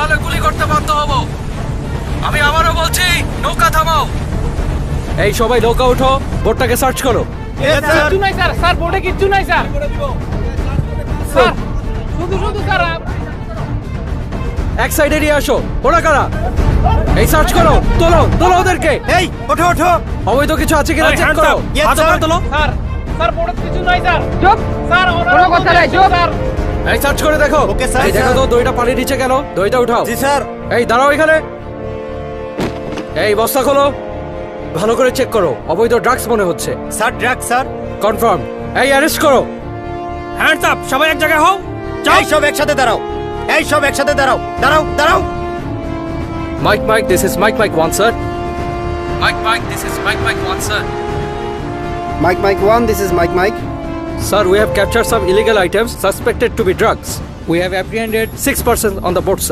হলে গুলি করতে বাধ্য হব। আমি আবারও বলছি, নৌকা থামাও। এই সবাই নৌকা উঠো, বোটটাকে সার্চ করো। কিচ্ছু নাই স্যার, স্যার বোর্ডে কিচ্ছু নাই স্যার। স্যার শুধু শুধু স্যার এক সাইডে নিয়ে আসো। ওরা কারা? এই সার্চ করো, তোলো তোলো ওদেরকে। এই ওঠো ওঠো। অবৈধ কিছু আছে কিনা চেক করো। Yes, sir. স্যার, স্যার বোর্ডে কিছু নাই স্যার। চুপ স্যার, কোনো কথা নাই, চুপ স্যার। এই সার্চ করে দেখো। Okay, sir, এই দেখো sir. তো দইটা পানির নিচে গেল, দইটা উঠাও। জি স্যার। এই দাঁড়াও এখানে। এই বস্তা খোলো, ভালো করে চেক করো। অবৈধ ড্রাগস মনে হচ্ছে। Sir drug sir. কনফার্ম। এই অ্যারেস্ট করো। হ্যান্ডস আপ, সবাই এক জায়গায় হও। এই সব একসাথে দাঁড়াও। এই সব একসাথে দাঁড়াও। দাঁড়াও দাঁড়াও। Mike, this is Mike 1, sir. Mike, this is Mike 1, sir. Mike 1, this is Mike. Sir, we have captured some illegal items suspected to be drugs. We have apprehended 6 persons on the boat, sir.